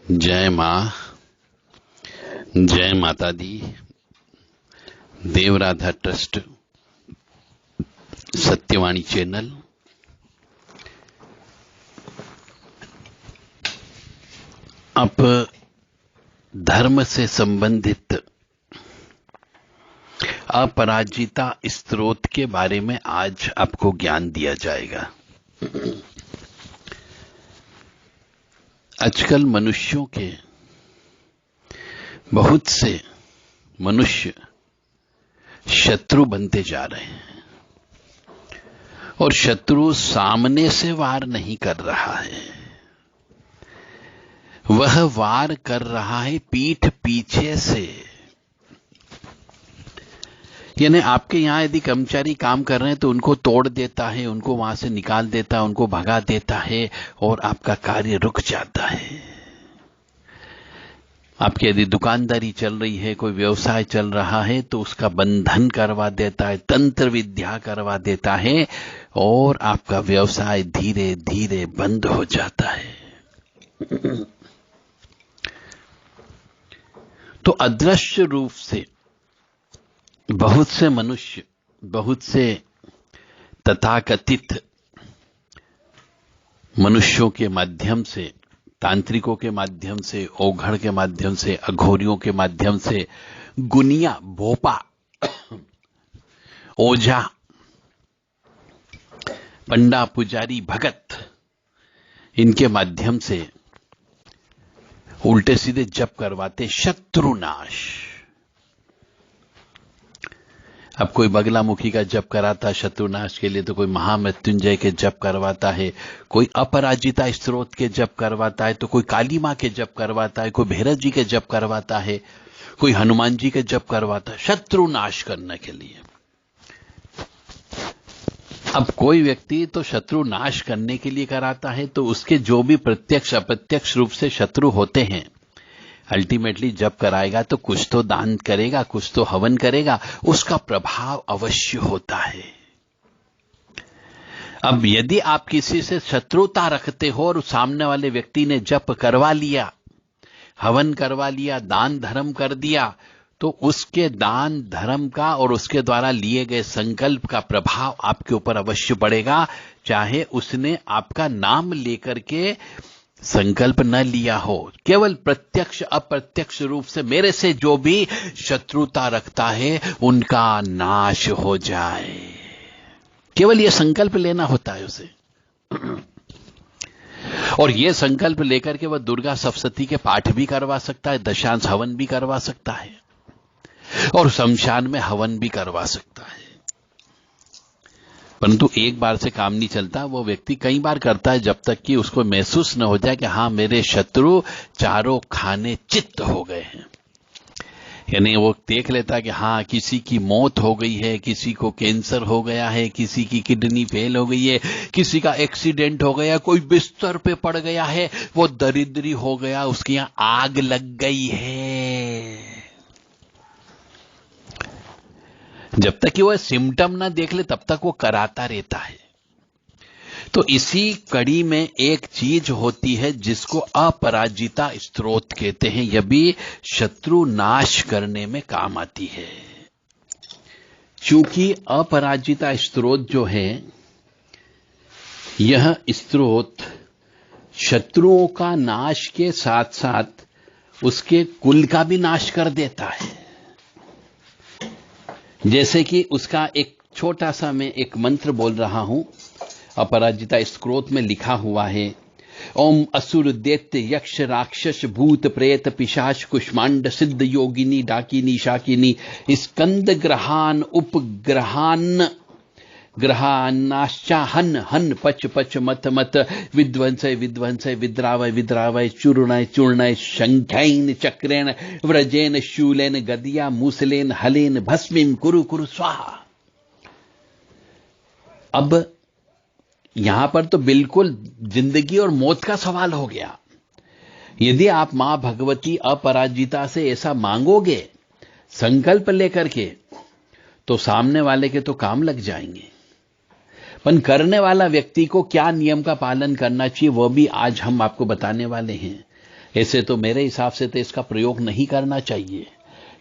जय माँ, जय माता दी। देवराधा ट्रस्ट सत्यवाणी चैनल अब धर्म से संबंधित अपराजिता स्त्रोत के बारे में आज आपको ज्ञान दिया जाएगा। आजकल मनुष्यों के बहुत से मनुष्य शत्रु बनते जा रहे हैं और शत्रु सामने से वार नहीं कर रहा है, वह वार कर रहा है पीठ पीछे से। यानी आपके यहां यदि कर्मचारी काम कर रहे हैं तो उनको तोड़ देता है, उनको वहां से निकाल देता है, उनको भगा देता है और आपका कार्य रुक जाता है। आपकी यदि दुकानदारी चल रही है, कोई व्यवसाय चल रहा है तो उसका बंधन करवा देता है, तंत्र विद्या करवा देता है और आपका व्यवसाय धीरे धीरे बंद हो जाता है। तो अदृश्य रूप से बहुत से मनुष्य, बहुत से तथाकथित मनुष्यों के माध्यम से, तांत्रिकों के माध्यम से, ओघड़ के माध्यम से, अघोरियों के माध्यम से, गुनिया, भोपा, ओझा, पंडा, पुजारी, भगत, इनके माध्यम से उल्टे सीधे जप करवाते शत्रुनाश। अब कोई बगलामुखी का जप कराता शत्रुनाश के लिए, तो कोई महामृत्युंजय के जप करवाता है, कोई अपराजिता स्त्रोत के जप करवाता है, तो कोई काली मां के जप करवाता है, कोई भैरव जी के जप करवाता है, कोई हनुमान जी के जप करवाता है शत्रुनाश करने के लिए। अब कोई व्यक्ति तो शत्रु नाश करने के लिए कराता है, तो उसके जो भी प्रत्यक्ष अप्रत्यक्ष रूप से शत्रु होते हैं, अल्टीमेटली जब कराएगा तो कुछ तो दान करेगा, कुछ तो हवन करेगा, उसका प्रभाव अवश्य होता है। अब यदि आप किसी से शत्रुता रखते हो और सामने वाले व्यक्ति ने जप करवा लिया, हवन करवा लिया, दान धर्म कर दिया, तो उसके दान धर्म का और उसके द्वारा लिए गए संकल्प का प्रभाव आपके ऊपर अवश्य पड़ेगा, चाहे उसने आपका नाम लेकर के संकल्प न लिया हो। केवल प्रत्यक्ष अप्रत्यक्ष रूप से मेरे से जो भी शत्रुता रखता है उनका नाश हो जाए, केवल यह संकल्प लेना होता है उसे। और यह संकल्प लेकर के वह दुर्गा सप्तशती के पाठ भी करवा सकता है, दशांश हवन भी करवा सकता है और शमशान में हवन भी करवा सकता है। परंतु एक बार से काम नहीं चलता, वो व्यक्ति कई बार करता है जब तक कि उसको महसूस न हो जाए कि हां मेरे शत्रु चारों खाने चित्त हो गए हैं। यानी वो देख लेता है कि हां किसी की मौत हो गई है, किसी को कैंसर हो गया है, किसी की किडनी फेल हो गई है, किसी का एक्सीडेंट हो गया, कोई बिस्तर पे पड़ गया है, वो दरिद्री हो गया, उसकी यहां आग लग गई है। जब तक कि वह सिम्टम ना देख ले तब तक वो कराता रहता है। तो इसी कड़ी में एक चीज होती है जिसको अपराजिता स्त्रोत कहते हैं। यह भी शत्रु नाश करने में काम आती है। चूंकि अपराजिता स्त्रोत जो है, यह स्त्रोत शत्रुओं का नाश के साथ साथ उसके कुल का भी नाश कर देता है। जैसे कि उसका एक छोटा सा मैं एक मंत्र बोल रहा हूं, अपराजिता स्त्रोत में लिखा हुआ है, ओम असुर दैत्य यक्ष राक्षस भूत प्रेत पिशाच कुष्मांड सिद्ध योगिनी डाकिनी शाकिनी स्कंद ग्रहान उपग्रहान ग्रहानाश्चा हन हन पच पच मत मत विध्वंसय विध्वंसय विद्रावय विद्रावय चूर्णय चूर्णय शंखैन चक्रेण व्रजेन शूलेन गदिया मूसलेन हलेन भस्मीम कुरु कुरु स्वाहा। अब यहां पर तो बिल्कुल जिंदगी और मौत का सवाल हो गया। यदि आप मां भगवती अपराजिता से ऐसा मांगोगे संकल्प लेकर के, तो सामने वाले के तो काम लग जाएंगे। पर करने वाला व्यक्ति को क्या नियम का पालन करना चाहिए, वह भी आज हम आपको बताने वाले हैं। ऐसे तो मेरे हिसाब से तो इसका प्रयोग नहीं करना चाहिए,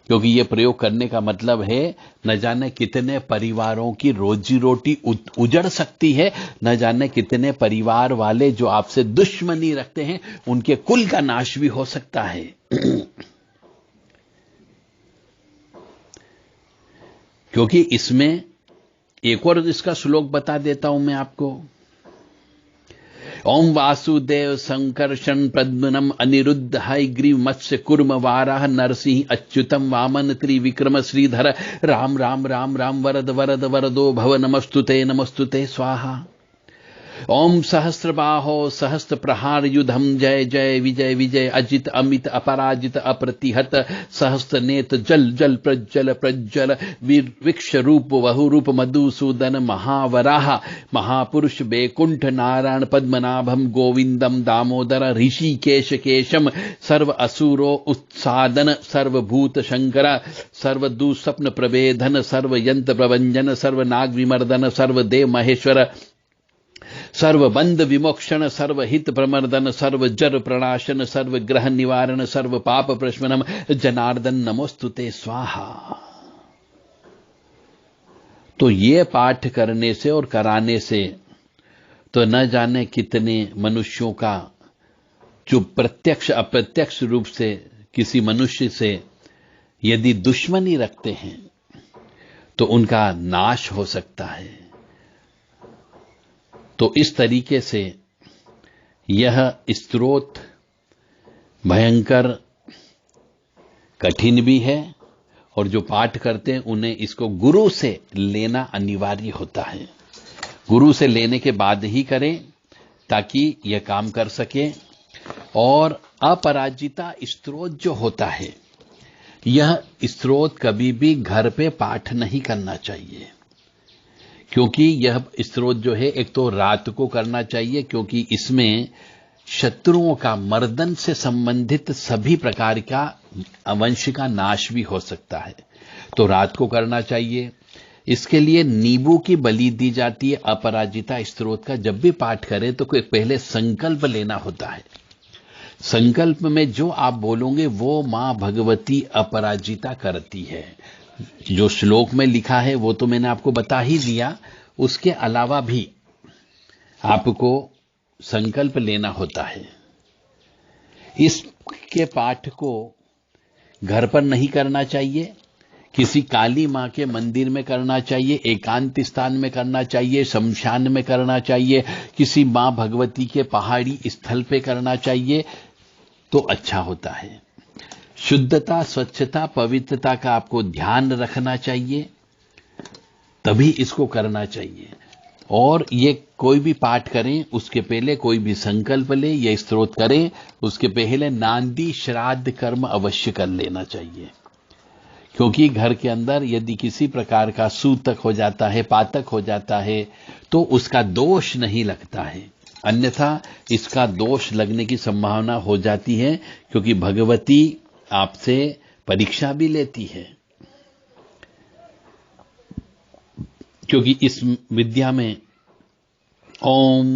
क्योंकि ये प्रयोग करने का मतलब है न जाने कितने परिवारों की रोजी रोटी उजड़ सकती है, न जाने कितने परिवार वाले जो आपसे दुश्मनी रखते हैं उनके कुल का नाश भी हो सकता है। क्योंकि इसमें एक और इसका श्लोक बता देता हूं मैं आपको। ओम वासुदेव संकर्षण प्रद्मनम अनिरुद्ध हयग्रीव मत्स्य कुर्म वाराह नरसिंह अच्युतम वामन त्रिविक्रम श्रीधर राम राम राम राम वरद वरद वरदो भव नमस्तुते स्वाहा। ओम सहस्रबाहो सहस्त्र प्रहार युधम जय जय विजय विजय अजित अमित अपराजित अप्रतिहत सहस्त्र नेत जल जल प्रज्जल प्रज्जल वीरविक्ष रूप बहुरूप मधुसूदन महावराह महापुरुष बैकुंठ नारायण पद्मनाभम गोविंदम दामोदर ऋषिकेश केशम सर्व असुरो उत्सादन सर्वभूत शंकर सर्वदुःस्वप्न प्रवेधन सर्वयंत्र प्रभंजन सर्वनाग विमर्दन सर्वदेव महेश्वर सर्वबंध विमोक्षण सर्वहित प्रमर्दन सर्वजर प्रणाशन सर्वग्रह निवारण सर्व पाप प्रशमनम जनार्दन नमोस्तुते स्वाहा। तो ये पाठ करने से और कराने से तो न जाने कितने मनुष्यों का जो प्रत्यक्ष अप्रत्यक्ष रूप से किसी मनुष्य से यदि दुश्मनी रखते हैं तो उनका नाश हो सकता है। तो इस तरीके से यह स्तोत्र भयंकर कठिन भी है और जो पाठ करते हैं उन्हें इसको गुरु से लेना अनिवार्य होता है। गुरु से लेने के बाद ही करें ताकि यह काम कर सके। और अपराजिता स्तोत्र जो होता है, यह स्तोत्र कभी भी घर पे पाठ नहीं करना चाहिए, क्योंकि यह स्तोत्र जो है एक तो रात को करना चाहिए, क्योंकि इसमें शत्रुओं का मर्दन से संबंधित सभी प्रकार का वंश का नाश भी हो सकता है, तो रात को करना चाहिए। इसके लिए नींबू की बलि दी जाती है। अपराजिता स्तोत्र का जब भी पाठ करें तो पहले संकल्प लेना होता है। संकल्प में जो आप बोलोगे वो मां भगवती अपराजिता करती है। जो श्लोक में लिखा है वो तो मैंने आपको बता ही दिया, उसके अलावा भी आपको संकल्प लेना होता है। इसके पाठ को घर पर नहीं करना चाहिए, किसी काली मां के मंदिर में करना चाहिए, एकांत स्थान में करना चाहिए, शमशान में करना चाहिए, किसी मां भगवती के पहाड़ी स्थल पे करना चाहिए तो अच्छा होता है। शुद्धता, स्वच्छता, पवित्रता का आपको ध्यान रखना चाहिए, तभी इसको करना चाहिए। और ये कोई भी पाठ करें उसके पहले कोई भी संकल्प ले या स्तोत्र करें उसके पहले नांदी श्राद्ध कर्म अवश्य कर लेना चाहिए, क्योंकि घर के अंदर यदि किसी प्रकार का सूतक हो जाता है, पातक हो जाता है तो उसका दोष नहीं लगता है, अन्यथा इसका दोष लगने की संभावना हो जाती है, क्योंकि भगवती आपसे परीक्षा भी लेती है। क्योंकि इस विद्या में ओम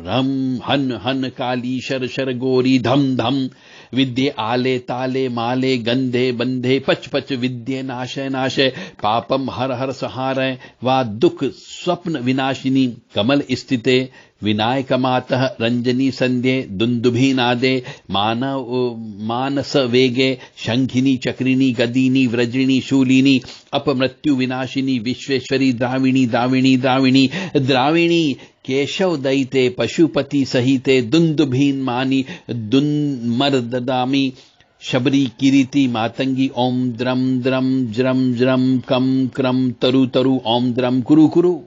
रम हन हन काली शर शर गोरी धम धम विद्ये आले ताले माले गंधे बंधे पच पच विद्ये नाशय नाशय पापम हर हर सहारय वा दुख स्वप्न विनाशिनी कमल स्थिते विनायक मातः रंजनी संध्ये दुंदुभी नादे मानस वेगे शंखिनी चक्रिणी गदीनी व्रजिणी शूलिनी अपमृत्यु विनाशिनी विश्वेश्वरी द्राविणी द्राविणी द्राविणी द्राविणी केशव दयिते पशुपति सहिते दुंदुभीन मानी दुन्मर्ददामी शबरी किरीति मातंगी ओम द्रम द्रम ज्रम ज्रम कम क्रम तरु तरु ओम द्रम कुरु कुरु।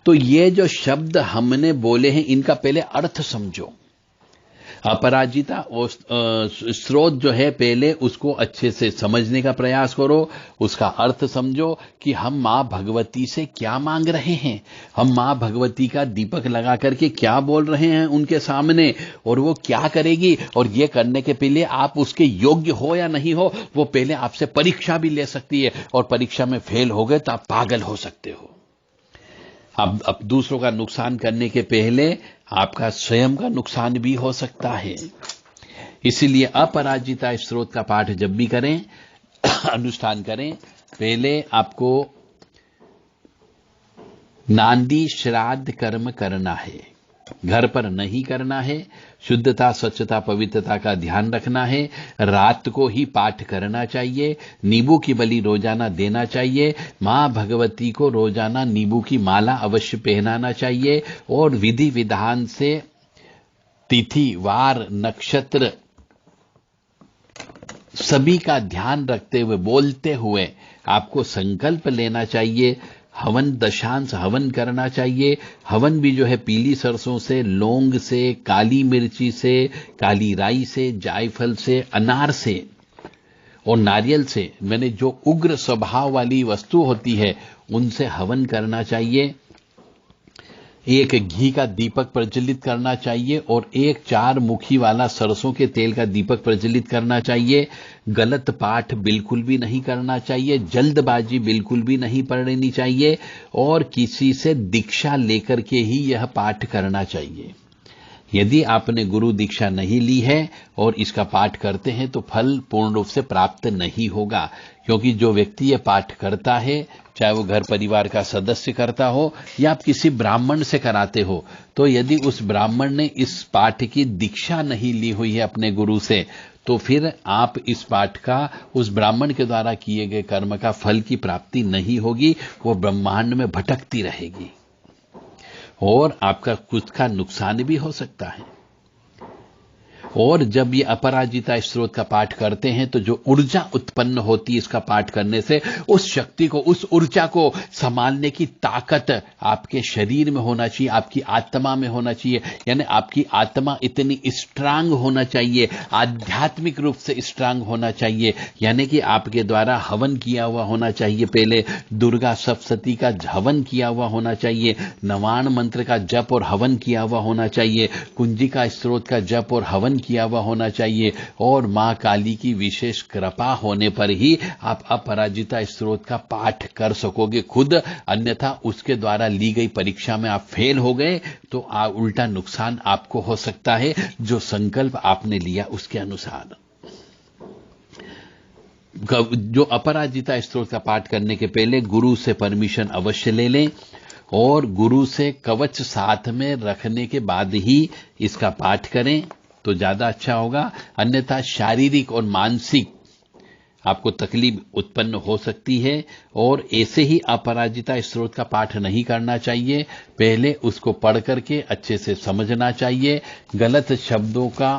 तो ये जो शब्द हमने बोले हैं इनका पहले अर्थ समझो। अपराजिता स्रोत जो है पहले उसको अच्छे से समझने का प्रयास करो, उसका अर्थ समझो कि हम मां भगवती से क्या मांग रहे हैं, हम मां भगवती का दीपक लगा करके क्या बोल रहे हैं उनके सामने और वो क्या करेगी, और ये करने के पहले आप उसके योग्य हो या नहीं हो वो पहले आपसे परीक्षा भी ले सकती है, और परीक्षा में फेल हो गए तो आप पागल हो सकते हो। अब दूसरों का नुकसान करने के पहले आपका स्वयं का नुकसान भी हो सकता है। इसीलिए अपराजिता स्त्रोत का पाठ जब भी करें, अनुष्ठान करें, पहले आपको नांदी श्राद्ध कर्म करना है, घर पर नहीं करना है। शुद्धता, स्वच्छता, पवित्रता का ध्यान रखना है। रात को ही पाठ करना चाहिए। नींबू की बलि रोजाना देना चाहिए। मां भगवती को रोजाना नींबू की माला अवश्य पहनाना चाहिए और विधि विधान से तिथि, वार, नक्षत्र सभी का ध्यान रखते हुए, बोलते हुए आपको संकल्प लेना चाहिए। हवन दशांश हवन करना चाहिए। हवन भी जो है पीली सरसों से, लौंग से, काली मिर्ची से, काली राई से, जायफल से, अनार से और नारियल से, मैंने जो उग्र स्वभाव वाली वस्तु होती है उनसे हवन करना चाहिए। एक घी का दीपक प्रज्वलित करना चाहिए और एक 4 मुखी वाला सरसों के तेल का दीपक प्रज्वलित करना चाहिए। गलत पाठ बिल्कुल भी नहीं करना चाहिए। जल्दबाजी बिल्कुल भी नहीं पढ़नी चाहिए और किसी से दीक्षा लेकर के ही यह पाठ करना चाहिए। यदि आपने गुरु दीक्षा नहीं ली है और इसका पाठ करते हैं तो फल पूर्ण रूप से प्राप्त नहीं होगा, क्योंकि जो व्यक्ति यह पाठ करता है, चाहे वो घर परिवार का सदस्य करता हो या आप किसी ब्राह्मण से कराते हो, तो यदि उस ब्राह्मण ने इस पाठ की दीक्षा नहीं ली हुई है अपने गुरु से, तो फिर आप इस पाठ का उस ब्राह्मण के द्वारा किए गए कर्म का फल की प्राप्ति नहीं होगी। वो ब्रह्मांड में भटकती रहेगी और आपका कुछ का नुकसान भी हो सकता है। और जब ये अपराजिता स्त्रोत का पाठ करते हैं तो जो ऊर्जा उत्पन्न होती है इसका पाठ करने से, उस शक्ति को, उस ऊर्जा को संभालने की ताकत आपके शरीर में होना चाहिए, आपकी आत्मा में होना चाहिए। यानी आपकी आत्मा इतनी स्ट्रांग होना चाहिए, आध्यात्मिक रूप से स्ट्रांग होना चाहिए। यानी कि आपके द्वारा हवन किया हुआ होना चाहिए, पहले दुर्गा सप्तशती का हवन किया हुआ होना चाहिए, नवाण मंत्र का जप और हवन किया हुआ होना चाहिए, कुंजिका स्त्रोत का जप और हवन किया हुआ होना चाहिए और मां काली की विशेष कृपा होने पर ही आप अपराजिता स्त्रोत का पाठ कर सकोगे खुद। अन्यथा उसके द्वारा ली गई परीक्षा में आप फेल हो गए तो उल्टा नुकसान आपको हो सकता है, जो संकल्प आपने लिया उसके अनुसार। जो अपराजिता स्त्रोत का पाठ करने के पहले गुरु से परमिशन अवश्य ले लें और गुरु से कवच साथ में रखने के बाद ही इसका पाठ करें तो ज्यादा अच्छा होगा। अन्यथा शारीरिक और मानसिक आपको तकलीफ उत्पन्न हो सकती है और ऐसे ही अपराजिता स्त्रोत का पाठ नहीं करना चाहिए। पहले उसको पढ़ करके अच्छे से समझना चाहिए, गलत शब्दों का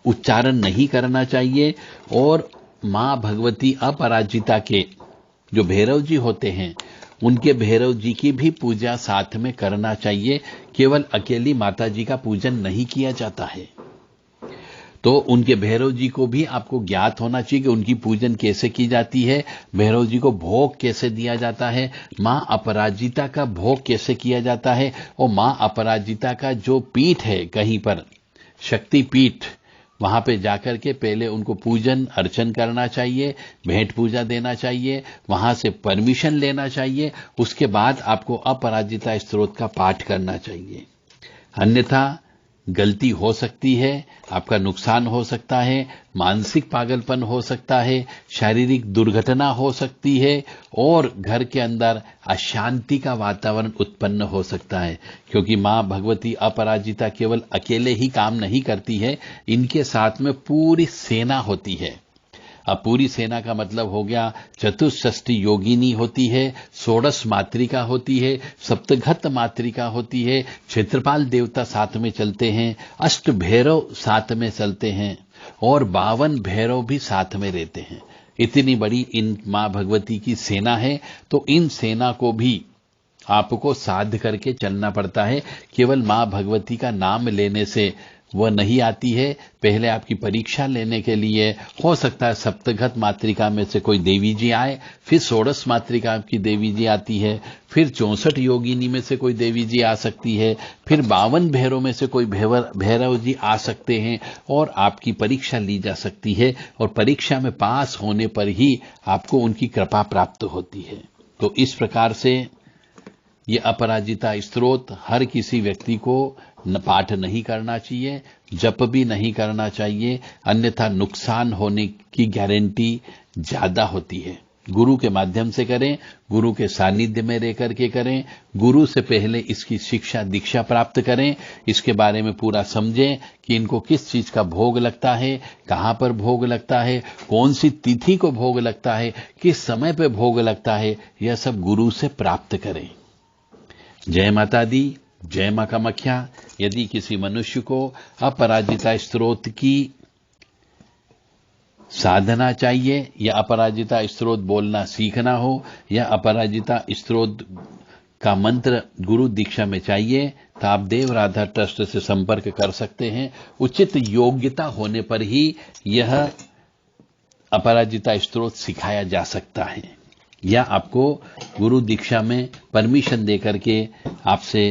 उच्चारण नहीं करना चाहिए और मां भगवती अपराजिता के जो भैरव जी होते हैं उनके भैरव जी की भी पूजा साथ में करना चाहिए। केवल अकेली माता जी का पूजन नहीं किया जाता है, तो उनके भैरव जी को भी आपको ज्ञात होना चाहिए कि उनकी पूजन कैसे की जाती है, भैरव जी को भोग कैसे दिया जाता है, मां अपराजिता का भोग कैसे किया जाता है और मां अपराजिता का जो पीठ है कहीं पर शक्ति पीठ, वहां पे जाकर के पहले उनको पूजन अर्चन करना चाहिए, भेंट पूजा देना चाहिए, वहां से परमिशन लेना चाहिए, उसके बाद आपको अपराजिता स्त्रोत का पाठ करना चाहिए। अन्यथा गलती हो सकती है, आपका नुकसान हो सकता है, मानसिक पागलपन हो सकता है, शारीरिक दुर्घटना हो सकती है और घर के अंदर अशांति का वातावरण उत्पन्न हो सकता है, क्योंकि मां भगवती अपराजिता केवल अकेले ही काम नहीं करती है, इनके साथ में पूरी सेना होती है। अब पूरी सेना का मतलब हो गया चतुष्षष्ठी योगिनी होती है, षोडश मातृका होती है, सप्तघत मातृका होती है, क्षेत्रपाल देवता साथ में चलते हैं, अष्ट भैरव साथ में चलते हैं और 52 भैरव भी साथ में रहते हैं। इतनी बड़ी इन मां भगवती की सेना है, तो इन सेना को भी आपको साध करके चलना पड़ता है। केवल मां भगवती का नाम लेने से वह नहीं आती है, पहले आपकी परीक्षा लेने के लिए हो सकता है सप्तघत मातृका में से कोई देवी जी आए, फिर षोडश मातृका की देवी जी आती है, फिर 64 योगिनी में से कोई देवी जी आ सकती है, फिर 52 भैरव में से कोई भैरव जी आ सकते हैं और आपकी परीक्षा ली जा सकती है और परीक्षा में पास होने पर ही आपको उनकी कृपा प्राप्त होती है। तो इस प्रकार से ये अपराजिता स्त्रोत हर किसी व्यक्ति को पाठ नहीं करना चाहिए, जप भी नहीं करना चाहिए, अन्यथा नुकसान होने की गारंटी ज्यादा होती है। गुरु के माध्यम से करें, गुरु के सानिध्य में रह करके करें, गुरु से पहले इसकी शिक्षा दीक्षा प्राप्त करें, इसके बारे में पूरा समझें कि इनको किस चीज का भोग लगता है, कहां पर भोग लगता है, कौन सी तिथि को भोग लगता है, किस समय पे भोग लगता है, यह सब गुरु से प्राप्त करें। जय माता दी, जय मां कामाख्या। यदि किसी मनुष्य को अपराजिता स्तोत्र की साधना चाहिए या अपराजिता स्तोत्र बोलना सीखना हो या अपराजिता स्तोत्र का मंत्र गुरु दीक्षा में चाहिए तो आप देव राधा ट्रस्ट से संपर्क कर सकते हैं। उचित योग्यता होने पर ही यह अपराजिता स्तोत्र सिखाया जा सकता है या आपको गुरु दीक्षा में परमिशन देकर के आपसे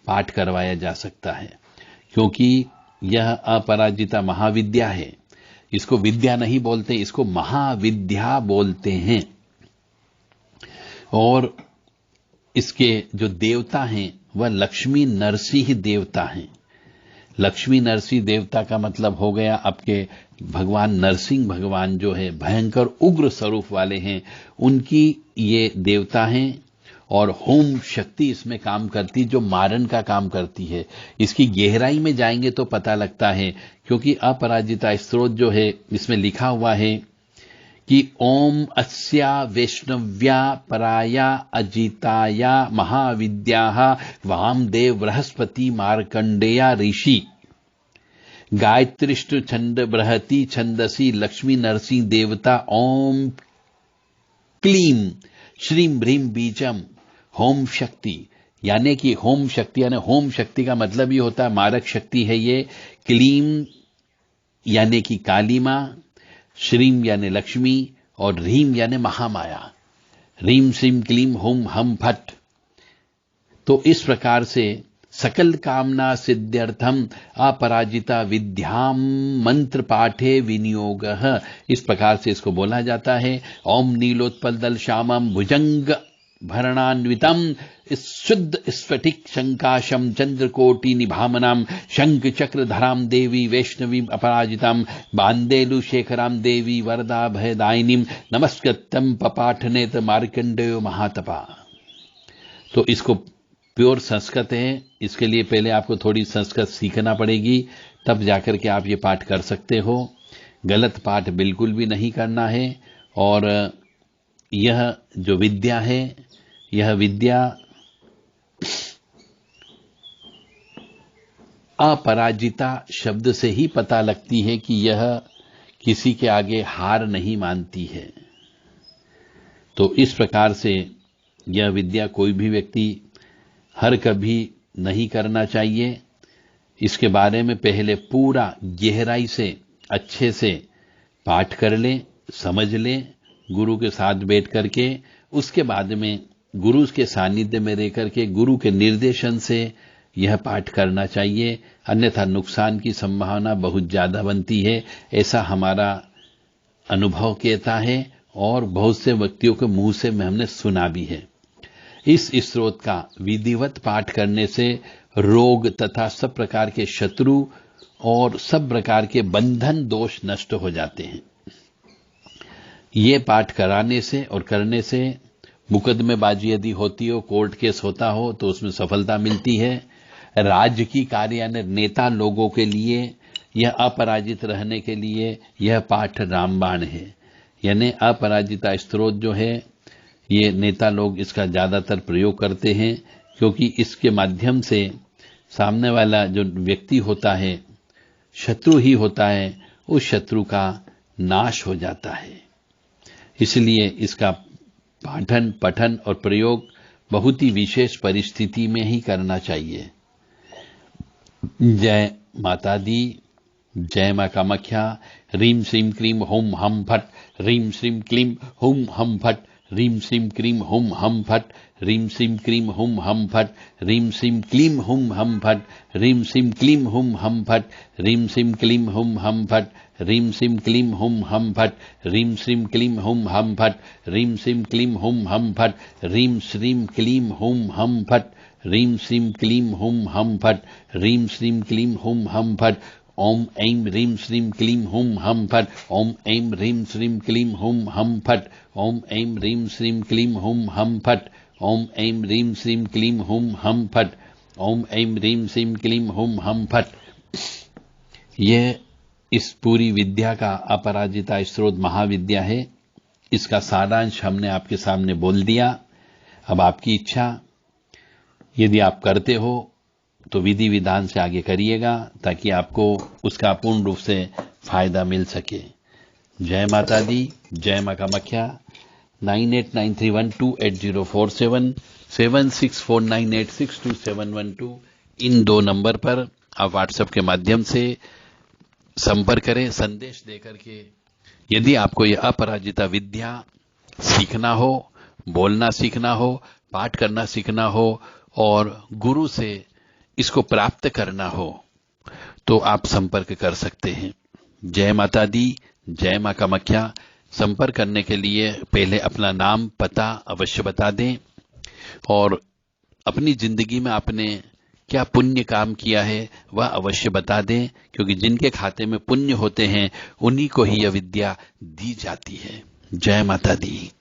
पाठ करवाया जा सकता है, क्योंकि यह अपराजिता महाविद्या है। इसको विद्या नहीं बोलते, इसको महाविद्या बोलते हैं। और इसके जो देवता हैं वह लक्ष्मी नरसिंह देवता हैं। लक्ष्मी नरसिंह देवता का मतलब हो गया आपके भगवान नरसिंह भगवान जो है भयंकर उग्र स्वरूप वाले हैं, उनकी ये देवता हैं। और होम शक्ति इसमें काम करती, जो मारण का काम करती है। इसकी गहराई में जाएंगे तो पता लगता है, क्योंकि अपराजिता स्तोत्र जो है इसमें लिखा हुआ है कि ओम अस्या वैष्णव्या पराया अजिताया महाविद्या वामदेव बृहस्पति मार्कंडेया ऋषि गायत्रिष्ट छंद बृहति छंदसी लक्ष्मी नरसिंह देवता ओम क्लीम श्रीम भ्रीम बीजम होम शक्ति। यानी कि होम शक्ति, यानी होम शक्ति का मतलब ये होता है मारक शक्ति है ये। क्लीम यानी कि काली मां, श्रीम यानी लक्ष्मी और ह्रीम यानी महामाया। ह्रीम श्रीम क्लीम होम हम फट। तो इस प्रकार से सकल कामना सिद्ध्यर्थम अपराजिता विद्याम मंत्र पाठे विनियोग, इस प्रकार से इसको बोला जाता है। ओम नीलोत्पल दल श्यामम भुजंग भरणान्वितम शुद्ध स्फटिक शंकाशम चंद्रकोटि निभामनाम शंख चक्र धराम देवी वैष्णवी अपराजिताम बांदेलु शेखराम देवी वरदा भयदायिनीम नमस्कृत्यम पपाठनेत मार्कंडेय महातपा। तो इसको प्योर संस्कृत है, इसके लिए पहले आपको थोड़ी संस्कृत सीखना पड़ेगी, तब जाकर के आप ये पाठ कर सकते हो। गलत पाठ बिल्कुल भी नहीं करना है। और यह जो विद्या है, यह विद्या अपराजिता शब्द से ही पता लगती है कि यह किसी के आगे हार नहीं मानती है। तो इस प्रकार से यह विद्या कोई भी व्यक्ति हर कभी नहीं करना चाहिए। इसके बारे में पहले पूरा गहराई से अच्छे से पाठ कर लें, समझ लें गुरु के साथ बैठ करके। उसके बाद में गुरु के सानिध्य में रह करके गुरु के निर्देशन से यह पाठ करना चाहिए, अन्यथा नुकसान की संभावना बहुत ज्यादा बनती है। ऐसा हमारा अनुभव कहता है और बहुत से व्यक्तियों के मुंह से हमने सुना भी है। इस स्तोत्र का विधिवत पाठ करने से रोग तथा सब प्रकार के शत्रु और सब प्रकार के बंधन दोष नष्ट हो जाते हैं। ये पाठ कराने से और करने से मुकदमेबाजी यदि होती हो, कोर्ट केस होता हो, तो उसमें सफलता मिलती है। राजकीय कार्य यानी नेता लोगों के लिए यह अपराजित रहने के लिए यह पाठ रामबाण है। यानी अपराजिता स्तोत्र जो है ये नेता लोग इसका ज्यादातर प्रयोग करते हैं, क्योंकि इसके माध्यम से सामने वाला जो व्यक्ति होता है, शत्रु ही होता है, उस शत्रु का नाश हो जाता है। इसलिए इसका पाठन पठन और प्रयोग बहुत ही विशेष परिस्थिति में ही करना चाहिए। जय माता दी, जय मां कामाख्या। ह्रीम श्रीम क्लीम होम हम फट, ह्रीम श्रीम क्लीम होम हम फट, ह्रीम श्रीम क्लीम होम हम फट, ह्रीम श्रीम क्लीम होम हम फट, ह्रीम श्रीम क्लीम होम हम फट, ह्रीम श्रीम क्लीम होम हम फट, ह्रीम श्रीम क्लीम होम हम फट, ह्रीम श्रीम क्लीम होम हम फट, ह्रीम श्रीम क्लीम होम हम फट, ह्रीम श्रीम क्लीम होम हम फट, ह्रीम श्रीम क्लीम होम हम फट, ह्रीं श्रीं क्लीं हुम हम फट, ह्रीं श्रीं क्लीं हुम हम फट, ओम ऐं ह्रीं श्रीं क्लीं हुम हम फट, ओम ऐं ह्रीं श्रीं क्लीं हुम हम फट, ओम ऐं ह्रीं श्रीं क्लीं हुम हम फट, ओम ऐं ह्रीं श्रीं क्लीं हुम हम फट, ओम ऐं ह्रीं श्रीं क्लीं हुम हम फट। यह इस पूरी विद्या का अपराजिता स्रोत महाविद्या है। इसका सारांश हमने आपके सामने बोल दिया। अब आपकी इच्छा, यदि आप करते हो तो विधि विधान से आगे करिएगा ताकि आपको उसका पूर्ण रूप से फायदा मिल सके। जय माता दी, जय मां कामाख्या। 9893128047 7649862712 इन 2 नंबर पर आप व्हाट्सएप के माध्यम से संपर्क करें, संदेश देकर के। यदि आपको यह अपराजिता विद्या सीखना हो, बोलना सीखना हो, पाठ करना सीखना हो और गुरु से इसको प्राप्त करना हो तो आप संपर्क कर सकते हैं। जय माता दी, जय मां कामाख्या। संपर्क करने के लिए पहले अपना नाम पता अवश्य बता दें और अपनी जिंदगी में आपने क्या पुण्य काम किया है वह अवश्य बता दें, क्योंकि जिनके खाते में पुण्य होते हैं उन्हीं को ही यह विद्या दी जाती है। जय माता दी।